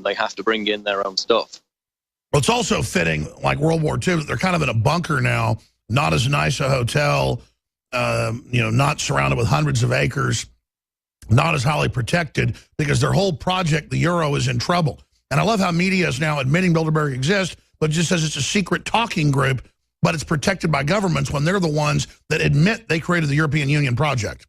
they have to bring in their own stuff. Well, it's also fitting, like World War II, they're kind of in a bunker now, not as nice a hotel, not surrounded with hundreds of acres, not as highly protected, because their whole project, the Euro, is in trouble. And I love how media is now admitting Bilderberg exists, but just says it's a secret talking group, but it's protected by governments when they're the ones that admit they created the European Union project.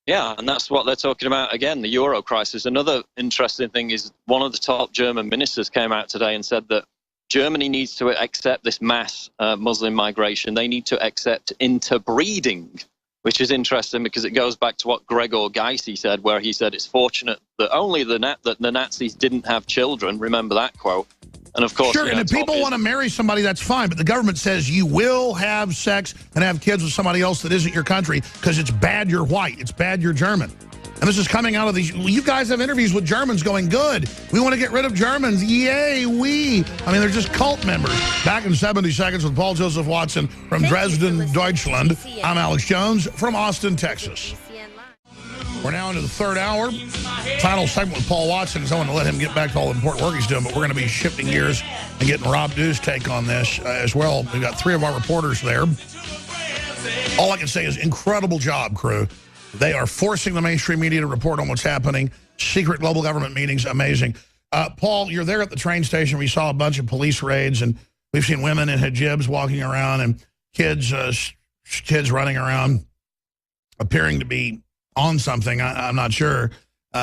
Yeah, and that's what they're talking about again, the Euro crisis. Another interesting thing is one of the top German ministers came out today and said that Germany needs to accept this mass Muslim migration. They need to accept interbreeding, which is interesting because it goes back to what Gregor Gysi said, where he said it's fortunate that only that the Nazis didn't have children. Remember that quote? And of course, sure, and if people want to marry somebody, that's fine. But the government says you will have sex and have kids with somebody else that isn't your country because it's bad you're white. It's bad you're German. And this is coming out of these. You guys have interviews with Germans going, good. We want to get rid of Germans. Yay, we. I mean, they're just cult members. Back in 70 seconds with Paul Joseph Watson from Dresden, Deutschland. I'm Alex Jones from Austin, Texas. We're now into the third hour. Final segment with Paul Watson because I want to let him get back to all the important work he's doing, but we're going to be shifting gears and getting Rob Dew's take on this as well. We've got 3 of our reporters there. All I can say is incredible job, crew. They are forcing the mainstream media to report on what's happening. Secret global government meetings, amazing. Paul, you're there at the train station. We saw a bunch of police raids, and we've seen women in hijabs walking around and kids running around appearing to be on something, I'm not sure,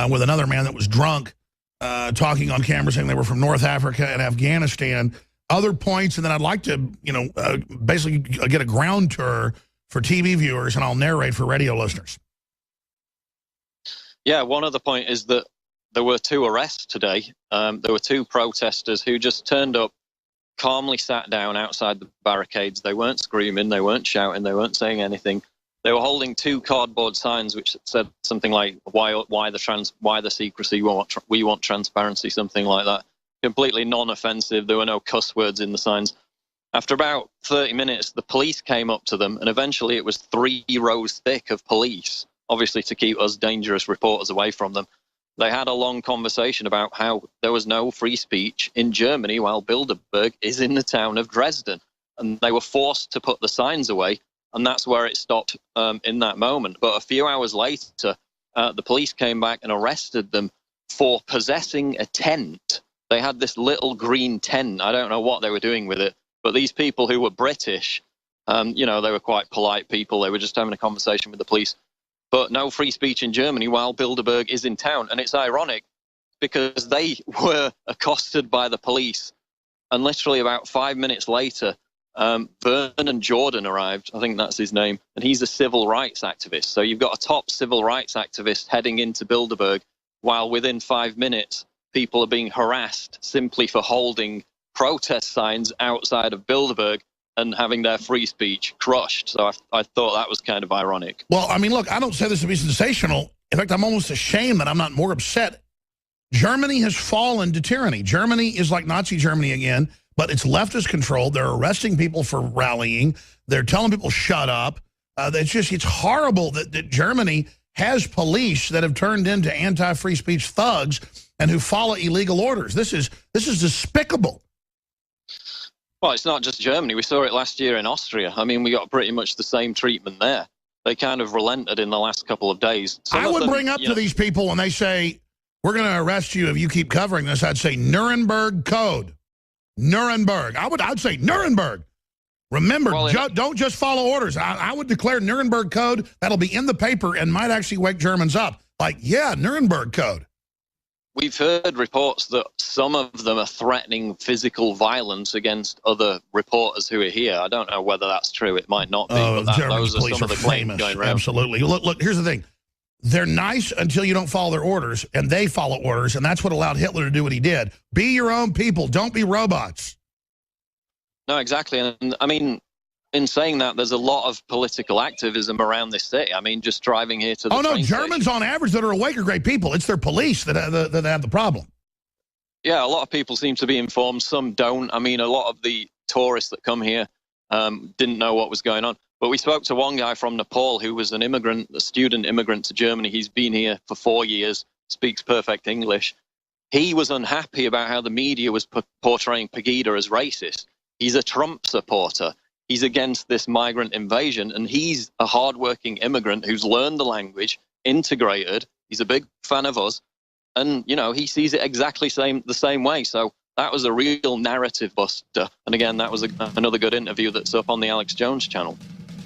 with another man that was drunk, talking on camera saying they were from North Africa and Afghanistan. Other points, and then I'd like to, basically get a ground tour for TV viewers, and I'll narrate for radio listeners. Yeah, one other point is that there were 2 arrests today. There were 2 protesters who just turned up, calmly sat down outside the barricades. They weren't screaming, they weren't shouting, they weren't saying anything. They were holding 2 cardboard signs which said something like, why the secrecy, we want transparency, something like that. Completely non-offensive. There were no cuss words in the signs. After about 30 minutes, the police came up to them, and eventually it was 3 rows thick of police, obviously to keep us dangerous reporters away from them. They had a long conversation about how there was no free speech in Germany while Bilderberg is in the town of Dresden. And they were forced to put the signs away. And that's where it stopped in that moment. But a few hours later, the police came back and arrested them for possessing a tent. They had this little green tent. I don't know what they were doing with it. But these people who were British, they were quite polite people. They were just having a conversation with the police. But no free speech in Germany while Bilderberg is in town. And it's ironic because they were accosted by the police. And literally about 5 minutes later, Vernon Jordan arrived, I think that's his name, and he's a civil rights activist. So you've got a top civil rights activist heading into Bilderberg, while within 5 minutes, people are being harassed simply for holding protest signs outside of Bilderberg and having their free speech crushed. So I thought that was kind of ironic. Well, I mean, look, I don't say this to be sensational. In fact, I'm almost ashamed that I'm not more upset. Germany has fallen to tyranny. Germany is like Nazi Germany again. But it's leftist controlled. They're arresting people for rallying. They're telling people shut up. It's horrible that Germany has police that have turned into anti-free speech thugs and who follow illegal orders. This is despicable. Well, it's not just Germany. We saw it last year in Austria. I mean, we got pretty much the same treatment there. They kind of relented in the last couple of days. I would bring up to these people when they say, we're going to arrest you if you keep covering this, I'd say Nuremberg Code. Nuremberg. I'd say Nuremberg. Remember, don't just follow orders. I would declare Nuremberg Code. That'll be in the paper and might actually wake Germans up. Like, yeah, Nuremberg Code. We've heard reports that some of them are threatening physical violence against other reporters who are here. I don't know whether that's true. It might not be. But those are some of the claims going around. Absolutely. Look, here's the thing. They're nice until you don't follow their orders, and they follow orders, and that's what allowed Hitler to do what he did. Be your own people. Don't be robots. No, exactly. And I mean, in saying that, there's a lot of political activism around this city. I mean, just driving here to the train Germans station. On average that are awake are great people. It's their police that have the problem. Yeah, a lot of people seem to be informed. Some don't. I mean, a lot of the tourists that come here didn't know what was going on. But we spoke to one guy from Nepal who was an immigrant, a student immigrant to Germany. He's been here for 4 years, speaks perfect English. he was unhappy about how the media was portraying Pegida as racist. He's a Trump supporter. He's against this migrant invasion, and he's a hardworking immigrant who's learned the language, integrated. He's a big fan of us, and he sees it exactly the same way. So that was a real narrative buster. And again, that was another good interview that's up on the Alex Jones channel.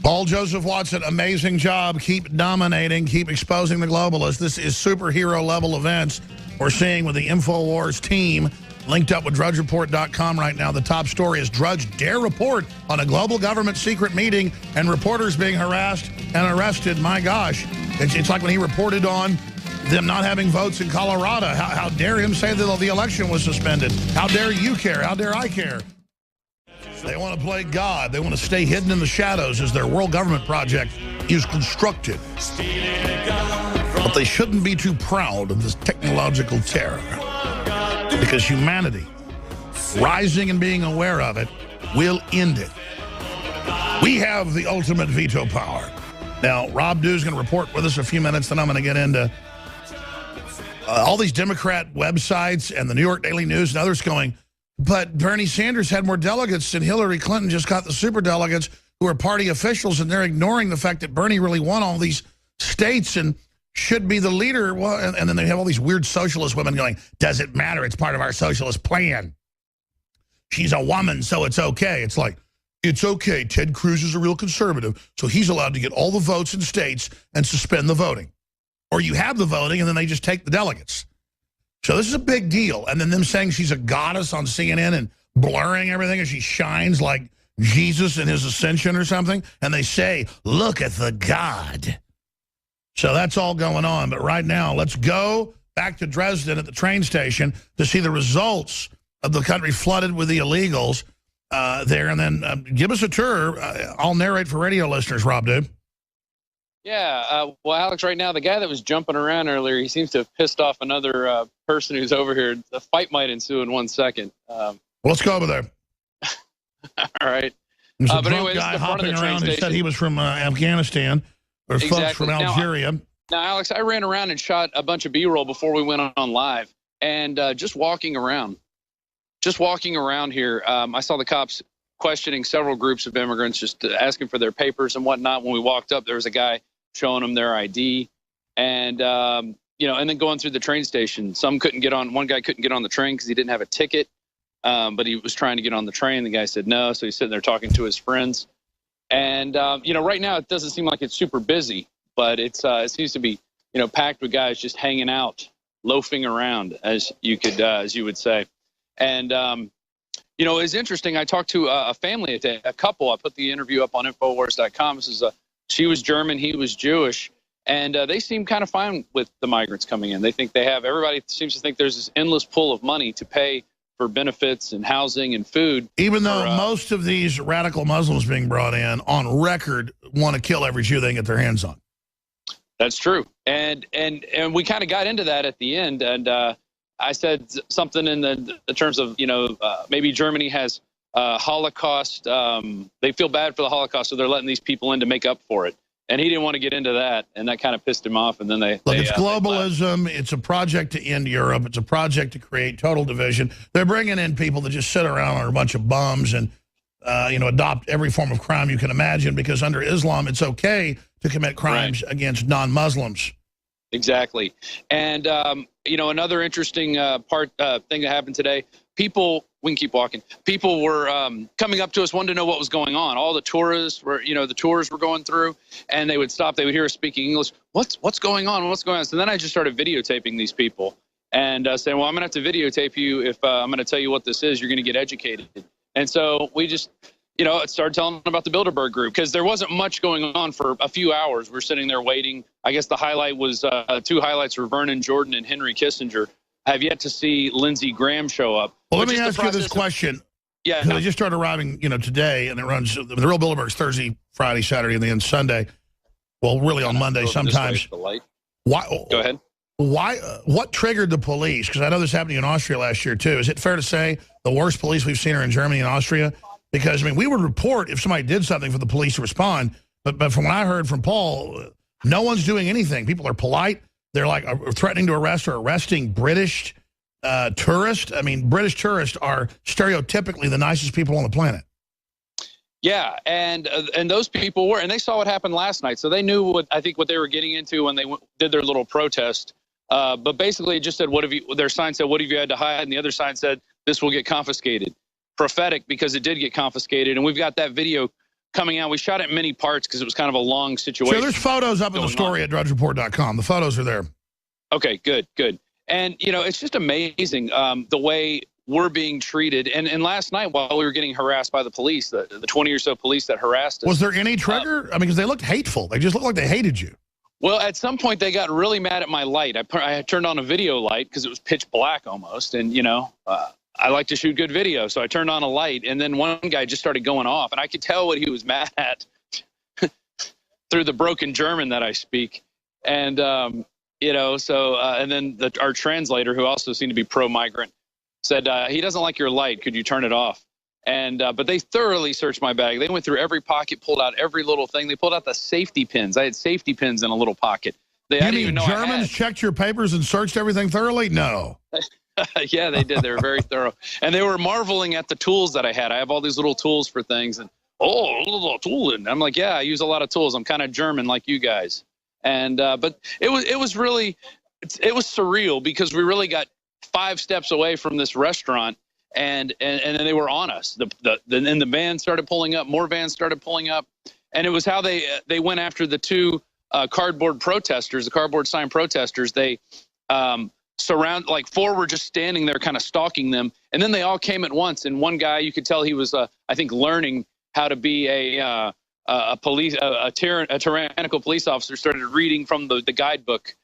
Paul Joseph Watson, amazing job. Keep dominating, keep exposing the globalists. This is superhero level events we're seeing with the InfoWars team linked up with DrudgeReport.com right now. The top story is Drudge dare report on a global government secret meeting and reporters being harassed and arrested. My gosh. It's like when he reported on them not having votes in Colorado. How dare him say that the election was suspended? How dare you care? How dare I care? They want to play God. They want to stay hidden in the shadows as their world government project is constructed. But they shouldn't be too proud of this technological terror, because humanity, rising and being aware of it, will end it. We have the ultimate veto power. Now, Rob Dew's going to report with us a few minutes, then I'm going to get into all these Democrat websites and the New York Daily News and others going, but Bernie Sanders had more delegates and Hillary Clinton just got the superdelegates who are party officials, and they're ignoring the fact that Bernie really won all these states and should be the leader. Well, and then they have all these weird socialist women going, does it matter? It's part of our socialist plan. She's a woman, so it's okay. It's like, it's okay. Ted Cruz is a real conservative, so he's allowed to get all the votes in states and suspend the voting. Or you have the voting, and then they just take the delegates. So this is a big deal. And then them saying she's a goddess on CNN and blurring everything as she shines like Jesus in his ascension or something. And they say, look at the God. So that's all going on. But right now, let's go back to Dresden at the train station to see the results of the country flooded with the illegals there. And then give us a tour. I'll narrate for radio listeners, Rob, dude. Yeah, well, Alex, right now, the guy that was jumping around earlier, he seems to have pissed off another person who's over here. The fight might ensue in 1 second. Well, let's go over there. All right. There's a but drunk anyway, guy this is the front of hopping the train around. He station. said he was from Afghanistan. There's folks from Algeria. Now, Alex, I ran around and shot a bunch of B-roll before we went on live. And just walking around here, I saw the cops questioning several groups of immigrants, just asking for their papers and whatnot. When we walked up, there was a guy showing them their ID, and and then going through the train station. Some couldn't get on. One guy couldn't get on the train because he didn't have a ticket, but he was trying to get on the train. The guy said no, so he's sitting there talking to his friends. And right now it doesn't seem like it's super busy, but it seems to be packed with guys just hanging out, loafing around, as you would say. And it's interesting. I talked to a family, a couple. I put the interview up on Infowars.com. She was German, he was Jewish, and they seem kind of fine with the migrants coming in. They think everybody seems to think there's this endless pool of money to pay for benefits and housing and food. Even though most of these radical Muslims being brought in on record want to kill every Jew they can get their hands on. That's true. And we kind of got into that at the end, and I said something in the terms of, maybe Germany has Holocaust. They feel bad for the Holocaust, so they're letting these people in to make up for it. And he didn't want to get into that, and that kind of pissed him off. And then it's globalism. It's a project to end Europe. It's a project to create total division. They're bringing in people that just sit around and are a bunch of bums and adopt every form of crime you can imagine, because under Islam it's okay to commit crimes against non-Muslims. Exactly. And another interesting thing that happened today. We can keep walking. People were coming up to us, wanted to know what was going on. All the tourists were, the tours were going through, and they would stop. They would hear us speaking English. What's going on? What's going on? So then I just started videotaping these people and saying, well, I'm going to have to videotape you if I'm going to tell you what this is. You're going to get educated. And so we just, started telling them about the Bilderberg Group, because there wasn't much going on for a few hours. We're sitting there waiting. I guess the highlight was two highlights were Vernon Jordan and Henry Kissinger. Have yet to see Lindsey Graham show up. Well, let me ask you this question. Yeah. They just started arriving, today, and it runs, the real Bilderberg's Thursday, Friday, Saturday, and then Sunday. Well, really on Monday sometimes. Why? Go ahead. What triggered the police? Because I know this happened in Austria last year, too. Is it fair to say the worst police we've seen are in Germany and Austria? Because, we would report if somebody did something for the police to respond. But from what I heard from Paul, no one's doing anything. People are polite. They're like threatening to arrest or arresting British tourists. I mean, British tourists are stereotypically the nicest people on the planet. Yeah, and those people were, and they saw what happened last night, so they knew what they were getting into when they did their little protest. But basically, it just said, their sign said, "What have you had to hide?" And the other sign said, "This will get confiscated." Prophetic, because it did get confiscated, and we've got that video coming out. We shot it in many parts because it was kind of a long situation. So there's photos up in the story at drudgereport.com. The photos are there. Okay, good. And, it's just amazing the way we're being treated. And last night, while we were getting harassed by the police, the 20 or so police that harassed us. Was there any trigger? I mean, because they looked hateful. They just looked like they hated you. Well, at some point, they got really mad at my light. I turned on a video light because it was pitch black almost. And, I like to shoot good video. So I turned on a light. And then one guy just started going off. And I could tell what he was mad at through the broken German that I speak. And, and then our translator, who also seemed to be pro-migrant, said, he doesn't like your light. Could you turn it off? And but they thoroughly searched my bag. They went through every pocket, pulled out every little thing. They pulled out the safety pins. I had safety pins in a little pocket. You mean Germans checked your papers and searched everything thoroughly? No. Yeah, they did. They were very thorough. And they were marveling at the tools that I had. I have all these little tools for things. And, a little tool. And I'm like, yeah, I use a lot of tools. I'm kind of German like you guys. And but it was surreal because we really got 5 steps away from this restaurant, and then they were on us. Then the van started pulling up, more vans started pulling up, and it was how they went after the 2 cardboard protesters, the cardboard sign protesters. They 4 were just standing there, kind of stalking them, and then they all came at once. And one guy, you could tell he was, I think, learning how to be a tyrannical police officer, started reading from the guidebook.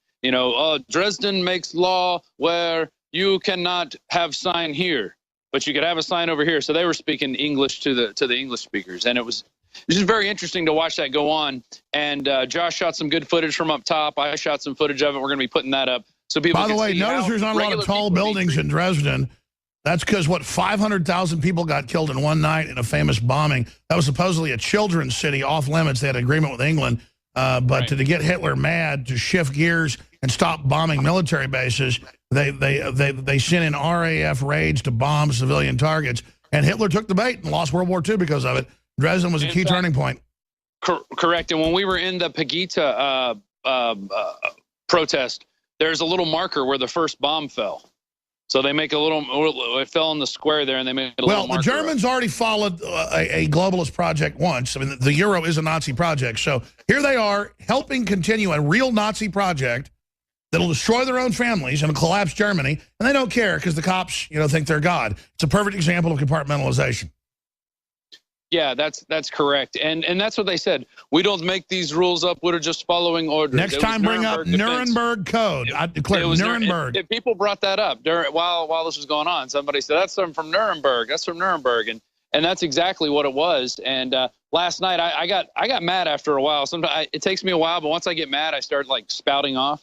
Dresden makes law where you cannot have sign here, but you could have a sign over here. So they were speaking English to the English speakers, and it was just very interesting to watch that go on. And Josh shot some good footage from up top. I shot some footage of it. We're going to be putting that up so people. By the way, notice there's not a lot of tall buildings in Dresden. That's because 500,000 people got killed in one night in a famous bombing. That was supposedly a children's city off limits. They had an agreement with England. But right. To get Hitler mad, to shift gears and stop bombing military bases, they sent in RAF raids to bomb civilian targets. And Hitler took the bait and lost World War II because of it. Dresden was a key turning point. Correct. And when we were in the Pegida protest, there's a little marker where the first bomb fell. So they make it fell in the square there, and they made a little marker. Well, the Germans already followed a globalist project once. I mean, the Euro is a Nazi project. So here they are helping continue a real Nazi project that'll destroy their own families and collapse Germany, and they don't care because the cops, think they're God. It's a perfect example of compartmentalization. Yeah, that's correct. And that's what they said. We don't make these rules up. We're just following orders. Next time, bring up Nuremberg Code. I declare Nuremberg. If people brought that up while this was going on, somebody said, that's from Nuremberg. That's from Nuremberg. And that's exactly what it was. And last night, I got mad after a while. Sometimes it takes me a while, but once I get mad, I start spouting off.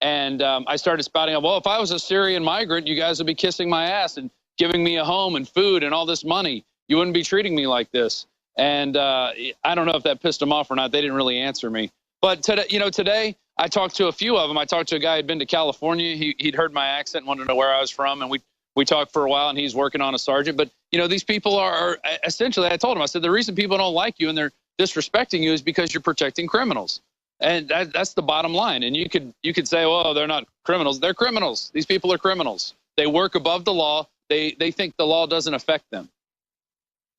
And I started spouting off, well, if I was a Syrian migrant, you guys would be kissing my ass and giving me a home and food and all this money. You wouldn't be treating me like this. And I don't know if that pissed them off or not. They didn't really answer me. But today I talked to a few of them. I talked to a guy who'd been to California. He'd heard my accent, wanted to know where I was from. And we talked for a while, and he's working on a sergeant. But, these people are essentially, I told him, I said, the reason people don't like you and they're disrespecting you is because you're protecting criminals. And that's the bottom line. And you could say, well, they're not criminals. They're criminals. These people are criminals. They work above the law. They think the law doesn't affect them.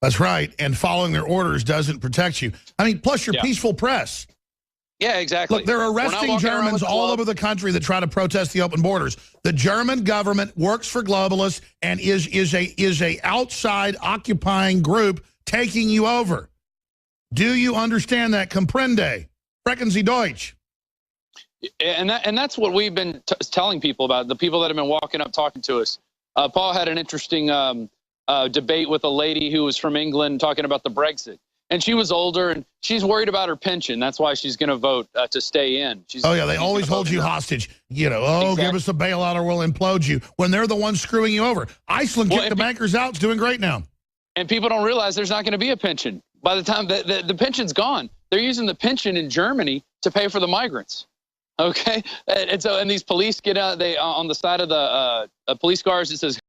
That's right. And following their orders doesn't protect you. I mean, plus your peaceful press. Yeah, exactly. Look, they're arresting Germans all over the country that try to protest the open borders. The German government works for globalists and is a outside occupying group taking you over. Do you understand that? Comprende? Sprechen Sie Deutsch? And that's what we've been telling people about, the people that have been walking up talking to us. Paul had an interesting debate with a lady who was from England talking about the Brexit. And she was older, and she's worried about her pension. That's why she's going to vote to stay in. They always hold you hostage. Exactly. Give us a bailout or we'll implode you, when they're the ones screwing you over. Iceland kicked the bankers out. It's doing great now. And people don't realize there's not going to be a pension. By the time the pension's gone, they're using the pension in Germany to pay for the migrants. Okay, and so these police get out. They on the side of the police cars it says